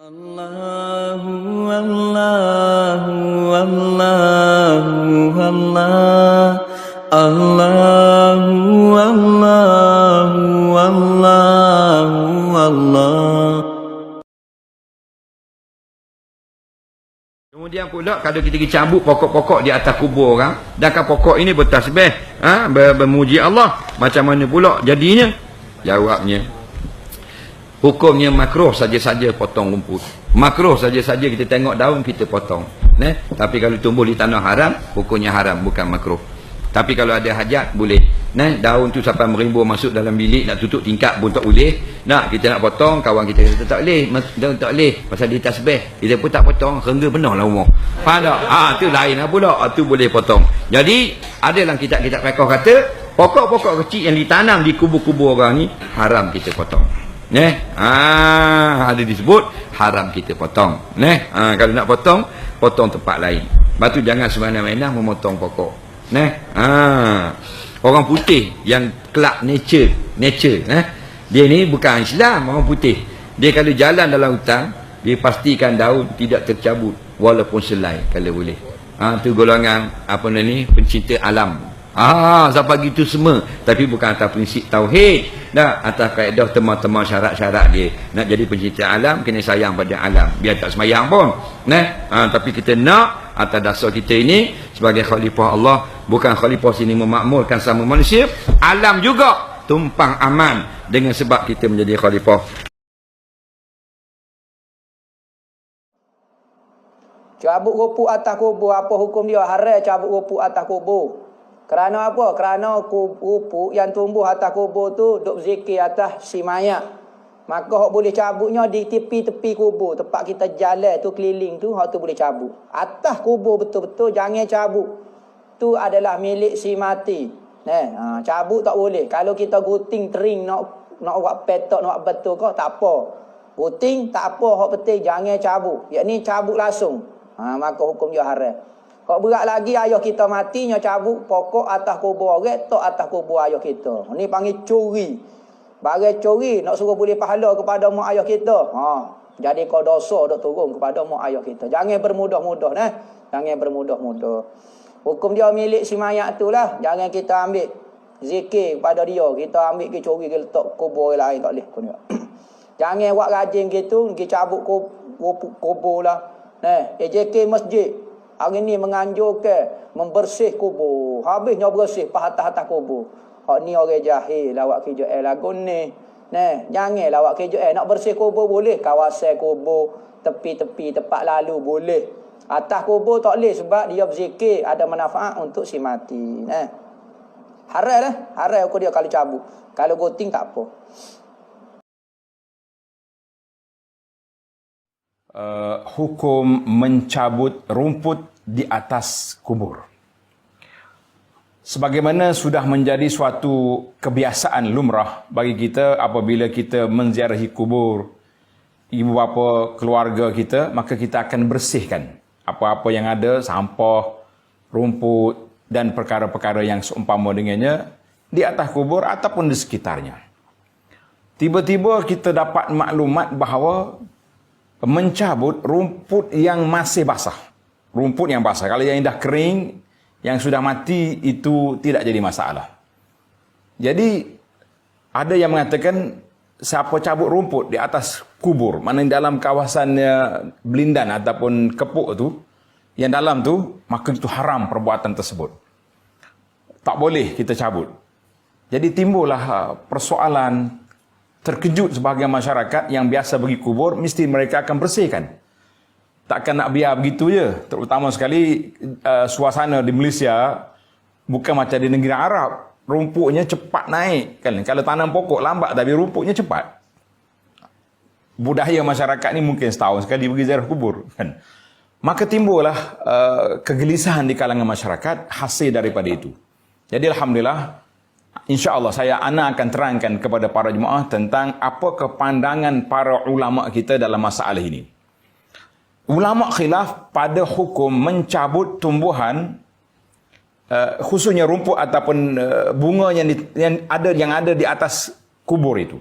Allahu Allahu Allahu Allah Allahu Allahu Allahu Allah. Kemudian pula kalau kita cabut pokok-pokok di atas kubur orang, sedangkan pokok ini bertasbih, bermuji Allah, macam mana pula jadinya? Jawabnya, hukumnya makruh saja-saja potong rumput. Makruh saja-saja kita tengok daun kita potong. Tapi kalau tumbuh di tanah haram, hukumnya haram, bukan makruh. Tapi kalau ada hajat boleh. Daun tu sampai merimbun masuk dalam bilik, nak tutup tingkap pun tak boleh. Kita nak potong, kawan kita kata tak boleh, tak boleh. Pasal dia tasbih, kita pun tak potong, rengga benar lah umur. Faham tak? Tu lain lah pula. Tu boleh potong. Jadi adalah kitab-kitab fiqh kata pokok-pokok kecil yang ditanam di kubur-kubur orang ni haram kita potong. Ada disebut haram kita potong. Kalau nak potong, potong tempat lain. Lepas tu jangan semena-mena memotong pokok. Orang putih yang kelab nature, dia ni bukan Islam, orang putih. Dia kalau jalan dalam hutan, dia pastikan daun tidak tercabut walaupun selai kalau boleh. Tu golongan pencinta alam. Sampai gitu semua, tapi bukan atas prinsip tauhid, atas kaedah teman-teman syarat-syarat dia. Nak jadi pencinta alam, kena sayang pada alam, biar tak semayang pun. Tapi kita nak atas dasar kita ini sebagai khalifah Allah, bukan khalifah sini memakmurkan sama manusia, alam juga tumpang aman dengan sebab kita menjadi khalifah. Cabut rumput atas kubur, apa hukum dia? Haram cabut rumput atas kubur. Kerana apa? Kerana rumput yang tumbuh atas kubur tu duk berzikir atas si mayat. Maka hak boleh cabutnya di tepi-tepi kubur, tempat kita jalan tu keliling tu, hak tu boleh cabut. Atas kubur betul-betul jangan cabut. Tu adalah milik si mati. Cabut tak boleh. Kalau kita gunting tering nak buat petok, nak buat betul kau tak apa. Gunting tak apa, hak penting jangan cabut. Yakni cabut langsung. Maka hukum dia haram. Kau berat lagi ayah kita matinya cabut pokok atas kubur orang, tok atas kubur ayah kita. Ni panggil curi. Bagai curi nak suruh boleh pahala kepada mak ayah kita. Jadi kau dosa dok turun kepada mak ayah kita. Jangan bermudah-mudah Jangan bermudah-mudah. Hukum dia milik si mayat tu lah. Jangan kita ambil zikir kepada dia. Kita ambil ke curi ke letak kubur orang lain tak boleh. Jangan buat rajin gitu, pergi cabut kubur lah. AJK masjid hari ni menganjurkan membersih kubur. Habisnya bersih atas kubur. Hak ni orang jahil lawak KJL lagu ni. Jangan lawak KJL nak bersih kubur boleh, kawasan kubur, tepi-tepi tempat lalu boleh. Atas kubur tak boleh sebab dia berzikir ada manfaat untuk si mati. Haram lah. Haram aku dia kalau cabut. Kalau gunting tak apa. Hukum mencabut rumput di atas kubur. Sebagaimana sudah menjadi suatu kebiasaan lumrah bagi kita apabila kita menziarahi kubur ibu bapa keluarga kita, maka kita akan bersihkan apa-apa yang ada, sampah, rumput dan perkara-perkara yang seumpama dengannya di atas kubur ataupun di sekitarnya. Tiba-tiba kita dapat maklumat bahawa mencabut rumput yang masih basah. Rumput yang basah. Kalau yang dah kering, yang sudah mati, itu tidak jadi masalah. Jadi, ada yang mengatakan, siapa cabut rumput di atas kubur, mana dalam kawasan belindan ataupun kepuk tu, yang dalam tu, maka itu haram perbuatan tersebut. Tak boleh kita cabut. Jadi timbullah persoalan. Terkejut sebahagian masyarakat yang biasa pergi kubur, mesti mereka akan bersihkan. Takkan nak biar begitu je. Terutama sekali suasana di Malaysia, bukan macam di negara Arab. Rumputnya cepat naik. Kalau tanam pokok lambat, tapi rumputnya cepat. Budaya masyarakat ni mungkin setahun sekali pergi ziarah kubur. Maka timbullah kegelisahan di kalangan masyarakat hasil daripada itu. Jadi Alhamdulillah, InsyaAllah ana akan terangkan kepada para jemaah tentang apa kepandangan para ulama kita dalam masalah ini. Ulama khilaf pada hukum mencabut tumbuhan, khususnya rumput ataupun bunga yang ada di atas kubur itu.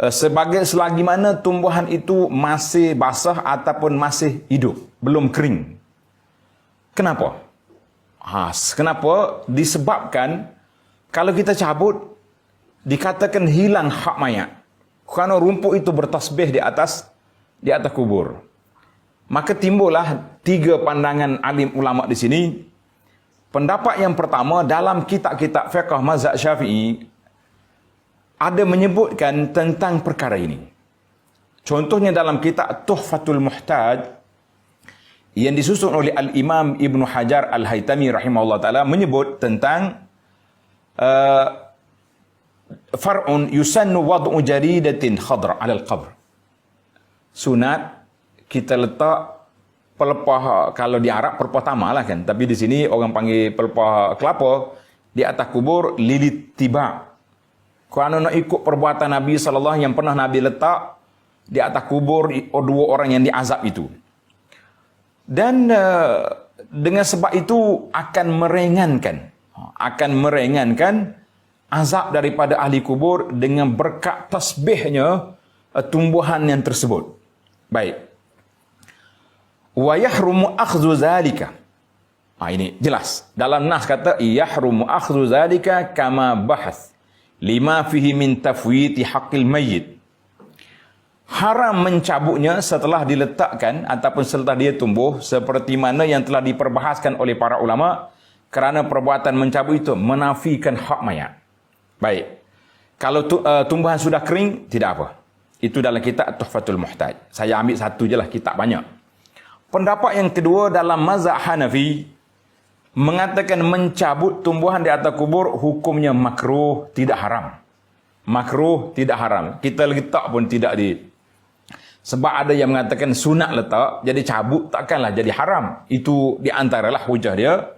selagi mana tumbuhan itu masih basah ataupun masih hidup, belum kering. Kenapa? Kenapa? Disebabkan kalau kita cabut, dikatakan hilang hak mayat. Kerana rumput itu bertasbih di atas kubur. Maka timbullah 3 pandangan alim ulama di sini. Pendapat yang pertama, dalam kitab-kitab fiqh mazhab Syafi'i ada menyebutkan tentang perkara ini. Contohnya dalam kitab Tuhfatul Muhtaj yang disusun oleh Al-Imam Ibn Hajar Al-Haytami rahimahullah ta'ala menyebut tentang far'un yusannu wad'u jaridatin khadra 'ala al-qabr. Sunat kita letak pelepah, kalau di Arab pelepah tamar lah kan, tapi di sini orang panggil pelepah kelapa di atas kubur, lilit tiba. Kerana nak ikut perbuatan Nabi sallallahu yang pernah Nabi letak di atas kubur 2 orang yang diazab itu. Dan dengan sebab itu akan meringankan azab daripada ahli kubur dengan berkat tasbihnya tumbuhan yang tersebut. Baik. Wa yahrumu akhdhu zalika. Ini jelas. Dalam nas kata yahrumu akhdhu zalika kama bahas lima fihi min tafwiti haqqil mayyit. Haram mencabutnya setelah diletakkan ataupun setelah dia tumbuh, seperti mana yang telah diperbahaskan oleh para ulama, kerana perbuatan mencabut itu menafikan hak mayat. Baik. Kalau tumbuhan sudah kering, tidak apa. Itu dalam kitab Tuhfatul Muhtaj. Saya ambil satu je lah, kitab banyak. Pendapat yang kedua dalam mazhab Hanafi mengatakan mencabut tumbuhan di atas kubur hukumnya makruh, tidak haram. Makruh, tidak haram. Kita letak pun tidak sebab ada yang mengatakan sunat letak, jadi cabut takkanlah jadi haram. Itu di antaralah hujah dia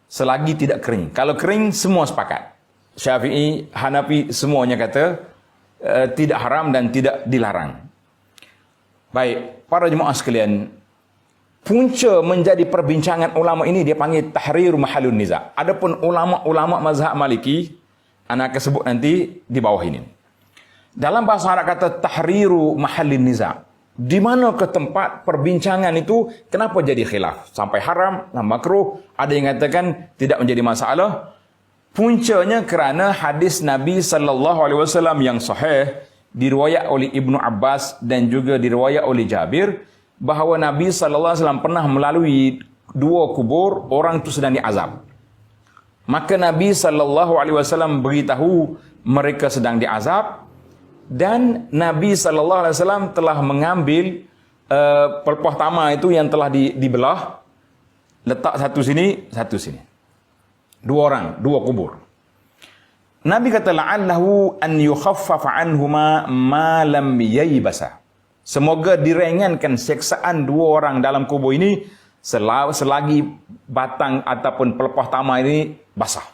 selagi tidak kering. Kalau kering semua sepakat. Syafi'i, Hanafi semuanya kata tidak haram dan tidak dilarang. Baik, para jemaah sekalian, punca menjadi perbincangan ulama ini dia panggil tahrir mahallun niza'. Adapun ulama-ulama mazhab Maliki, anak akan sebut nanti di bawah ini. Dalam bahasa Arab kata tahriru mahallin niza'. Di mana ke tempat perbincangan itu kenapa jadi khilaf? Sampai haram, makruh, ada yang katakan tidak menjadi masalah. Puncanya kerana hadis Nabi sallallahu alaihi wasallam yang sahih diriwayat oleh Ibnu Abbas dan juga diriwayat oleh Jabir bahawa Nabi sallallahu alaihi wasallam pernah melalui 2 kubur, orang itu sedang diazab. Maka Nabi sallallahu alaihi wasallam beritahu mereka sedang diazab dan Nabi sallallahu alaihi wasallam telah mengambil pelepah tamar itu yang telah dibelah, letak satu sini, satu sini. 2 orang, 2 kubur. Nabi kata la'allahu an yukhaffafa anhuma ma lam yaybasa. Semoga diringankan seksaan 2 orang dalam kubur ini selagi batang ataupun pelepah tamar ini basah.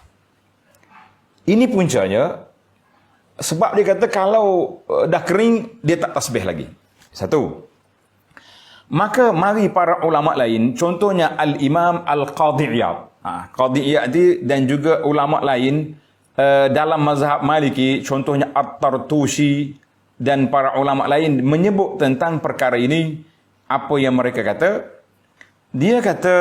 Ini puncanya sebab dia kata kalau dah kering dia tak tasbih lagi. Satu. Maka mari para ulama lain, contohnya Al-Imam Al-Qadhi Iyad. Qadhi Iyad dan juga ulama lain dalam mazhab Maliki, contohnya At-Tartushi dan para ulama lain menyebut tentang perkara ini. Apa yang mereka kata? Dia kata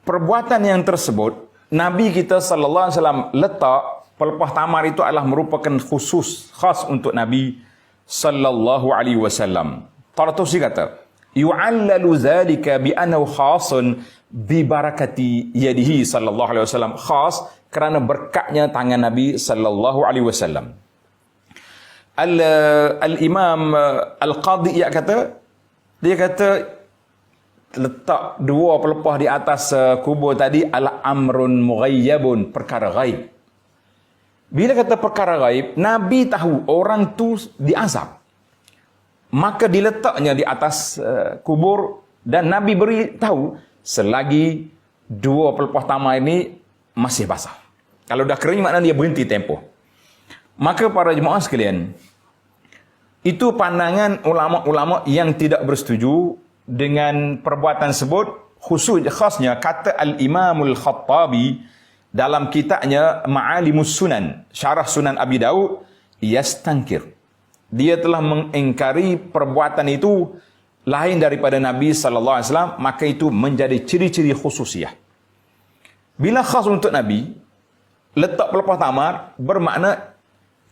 perbuatan yang tersebut Nabi kita sallallahu alaihi wasallam letak pelepah tamar itu adalah merupakan khusus khas untuk Nabi sallallahu alaihi wasallam. Tartushi kata yu'allalu zalika bi annahu khasun bi barakati yadihi sallallahu alaihi wasallam, khas kerana berkatnya tangan Nabi sallallahu alaihi wasallam. Al-Imam Al-Qadhi Iyad kata, dia kata letak 2 pelepah di atas kubur tadi adalah amrun mughayyabun, perkara ghaib. Bila kata perkara ghaib, Nabi tahu orang tu diazab. Maka diletaknya di atas kubur dan Nabi beritahu selagi 2 pelepah tamar ini masih basah. Kalau dah kering maknanya dia berhenti tempoh. Maka para jemaah sekalian, itu pandangan ulama-ulama yang tidak bersetuju dengan perbuatan tersebut, khasnya kata Al-Imamul Khattabi dalam kitabnya Ma'alimus Sunan, syarah Sunan Abi Daud, yastankir. Dia telah mengingkari perbuatan itu lain daripada Nabi sallallahu alaihi wasallam, maka itu menjadi ciri-ciri khususiyah. Bila khas untuk Nabi, letak pelepah tamar bermakna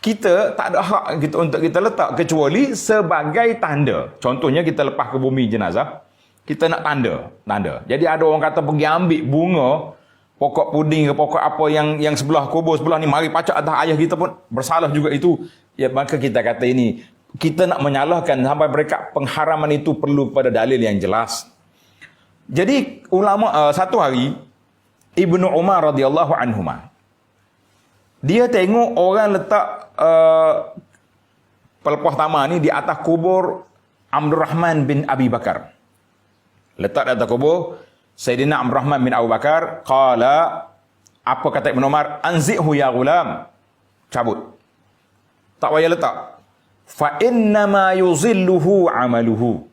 kita tak ada hak kita untuk kita letak kecuali sebagai tanda. Contohnya kita lepas ke bumi jenazah, kita nak tanda. Jadi ada orang kata pergi ambil bunga pokok puding ke pokok apa yang sebelah kubur sebelah ni, mari pacak atas ayah kita pun bersalah juga itu. Ya, maka kita kata ini, kita nak menyalahkan sampai mereka, pengharaman itu perlu pada dalil yang jelas. Jadi ulama satu hari Ibnu Umar radhiyallahu anhuma, dia tengok orang letak pelepah tamar ni di atas kubur Abdurrahman bin Abi Bakar. Letak di atas kubur Sayyidina Abdurrahman bin Abu Bakar. Qala, apa kata Ibn Umar? Anzi'hu ya gulam. Cabut. Tak payah letak. Fa innama yuzilluhu amaluhu.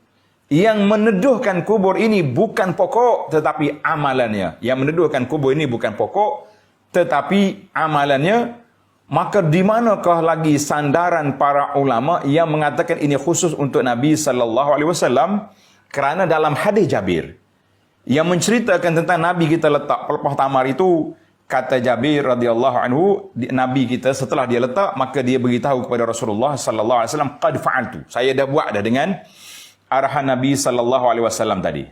Yang meneduhkan kubur ini bukan pokok tetapi amalannya. Yang meneduhkan kubur ini bukan pokok tetapi amalannya. Maka di manakah lagi sandaran para ulama yang mengatakan ini khusus untuk Nabi sallallahu alaihi wasallam? Kerana dalam hadis Jabir yang menceritakan tentang Nabi kita letak pelepah tamar itu, kata Jabir radhiyallahu anhu, Nabi kita setelah dia letak, maka dia beritahu kepada Rasulullah sallallahu alaihi wasallam, qad fa'altu, saya dah buat dah dengan arahan Nabi sallallahu alaihi wasallam tadi.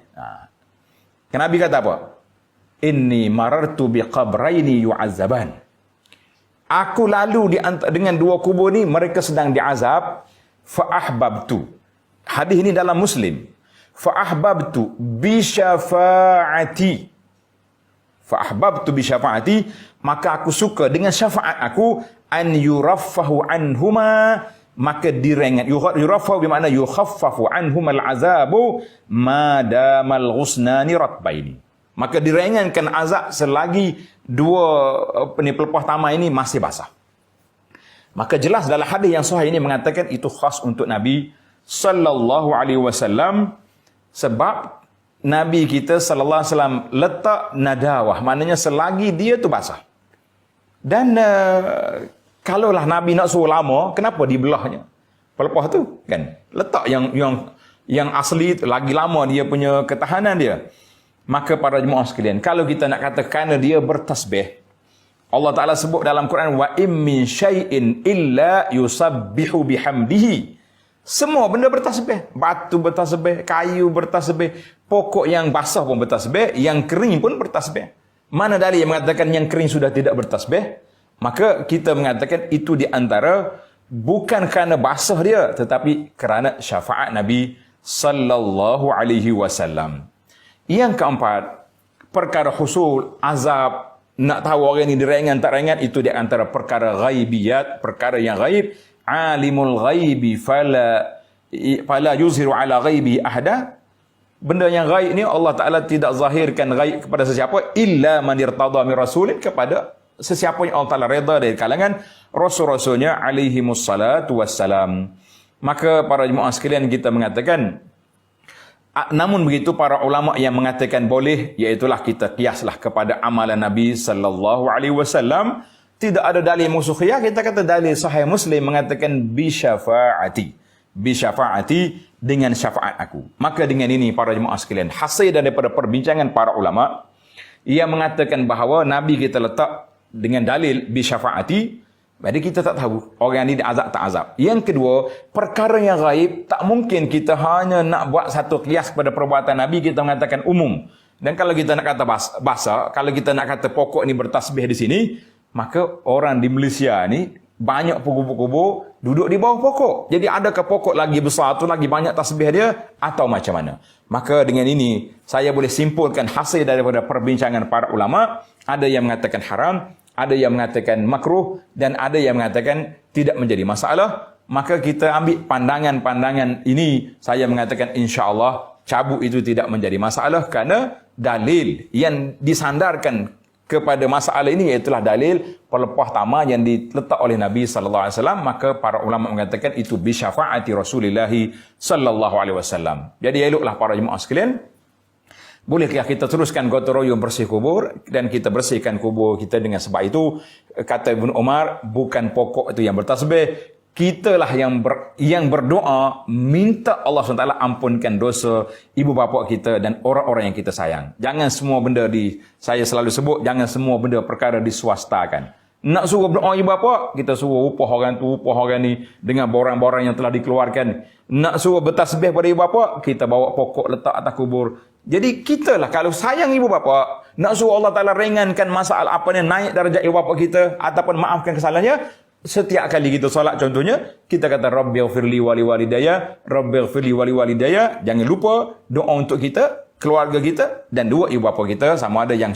Nabi kata apa? Inni marartu biqabraini yu'azzaban. Aku lalu dengan dua kubur ni, mereka sedang diazab. Fa ahbabtu. Hadis ini dalam Muslim. Fa ahbabtu bi syafaati. Fa ahbabtu bi syafaati, maka aku suka dengan syafaat aku, an yuraffahu anhuma, maka direngan. Yuraffahu bermakna yukhaffafu anhuma al-azabu ma damal ghusnani ratbaini. Maka direngankan azab selagi dua pelepah tamar ini masih basah. Maka jelas dalam hadis yang sahih ini mengatakan itu khas untuk Nabi sallallahu alaihi wasallam, sebab Nabi kita sallallahu alaihi wasallam letak nadawah, maknanya selagi dia tu basah. Dan kalaulah Nabi nak suruh lama, kenapa dibelahnya pelepah tu? Kan letak yang asli lagi lama dia punya ketahanan dia. Maka para jemaah sekalian, kalau kita nak kata kerana dia bertasbih, Allah Ta'ala sebut dalam Quran, wa im min syai'in illa yusabbihu bihamdihi. Semua benda bertasbih. Batu bertasbih, kayu bertasbih, pokok yang basah pun bertasbih, yang kering pun bertasbih. Mana dalil yang mengatakan yang kering sudah tidak bertasbih? Maka kita mengatakan itu di antara bukan kerana basah dia, tetapi kerana syafaat Nabi sallallahu alaihi wasallam. Yang keempat, perkara husul, azab, nak tahu orang ini direngan tak rengan, itu di antara perkara ghaibiyat, perkara yang ghaib. Alimul ghaibi fala yuzhiru ala ghaibi ahada. Benda yang ghaib ni Allah Ta'ala tidak zahirkan ghaib kepada sesiapa illa man irtada min rasulin, kepada sesiapa yang Allah Ta'ala reda dari kalangan rasul-rasulnya alaihimus salatu wassalam. Maka para jemaah sekalian, kita mengatakan, namun begitu para ulama yang mengatakan boleh, iaitulah kita kiaslah kepada amalan Nabi sallallahu alaihi wasallam. Tidak ada dalil musuh khiyar, kita kata dalil sahih Muslim mengatakan bi syafaati. Bi syafaati, dengan syafaat aku. Maka dengan ini para jemaah sekalian, hasil daripada perbincangan para ulama yang mengatakan bahawa Nabi kita letak dengan dalil bi syafaati, jadi kita tak tahu orang ini diazab tak azab. Yang kedua, perkara yang gaib, tak mungkin kita hanya nak buat satu kias pada perbuatan Nabi, kita mengatakan umum. Dan kalau kita nak kata bahasa, kalau kita nak kata pokok ni bertasbih di sini, maka orang di Malaysia ni banyak kubur-kubur duduk di bawah pokok. Jadi adakah pokok lagi besar tu lagi banyak tasbih dia atau macam mana? Maka dengan ini saya boleh simpulkan hasil daripada perbincangan para ulama, ada yang mengatakan haram, ada yang mengatakan makruh, dan ada yang mengatakan tidak menjadi masalah. Maka kita ambil pandangan-pandangan ini, saya mengatakan insya-Allah cabut itu tidak menjadi masalah, kerana dalil yang disandarkan kepada masalah ini iaitulah dalil pelepah tamar yang diletak oleh Nabi sallallahu alaihi wasallam. Maka para ulama mengatakan itu bi syafaati Rasulillah sallallahu alaihi wasallam. Jadi eloklah para jemaah sekalian, bolehkah kita teruskan gotong royong bersih kubur, dan kita bersihkan kubur kita dengan sebab itu, kata Ibn Umar, bukan pokok itu yang bertasbih, kitalah yang berdoa minta Allah SWT ampunkan dosa ibu bapa kita dan orang-orang yang kita sayang. Jangan semua benda saya selalu sebut, jangan semua benda perkara diswastakan. Nak suruh berdoa ibu bapa, kita suruh upah orang tu, upah orang ni dengan barang-barang yang telah dikeluarkan. Nak suruh bertasbih pada ibu bapa, kita bawa pokok letak atas kubur. Jadi kita lah kalau sayang ibu bapa, nak suruh Allah Ta'ala ringankan masalah apa ni, naik darjat ibu bapa kita ataupun maafkan kesalahannya, setiap kali kita solat contohnya, kita kata Rabbighfirli wa liwalidayya, Rabbighfirli wa liwalidayya. Jangan lupa doa untuk kita, keluarga kita dan dua ibu bapa kita, sama ada yang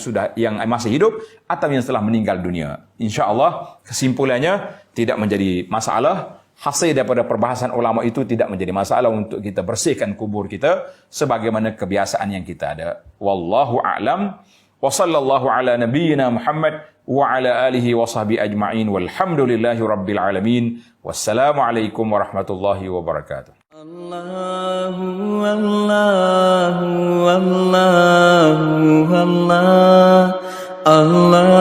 masih hidup atau yang telah meninggal dunia. Insya-Allah kesimpulannya tidak menjadi masalah. Hasil daripada perbahasan ulama itu tidak menjadi masalah untuk kita bersihkan kubur kita sebagaimana kebiasaan yang kita ada. Wallahu a'lam. Wa sallallahu ala nabiyyina Muhammad wa ala alihi wa sahbihi ajma'in walhamdulillahi rabbil alamin. Wassalamualaikum warahmatullahi wabarakatuh. Allahu Allahu Allahu Allah Allah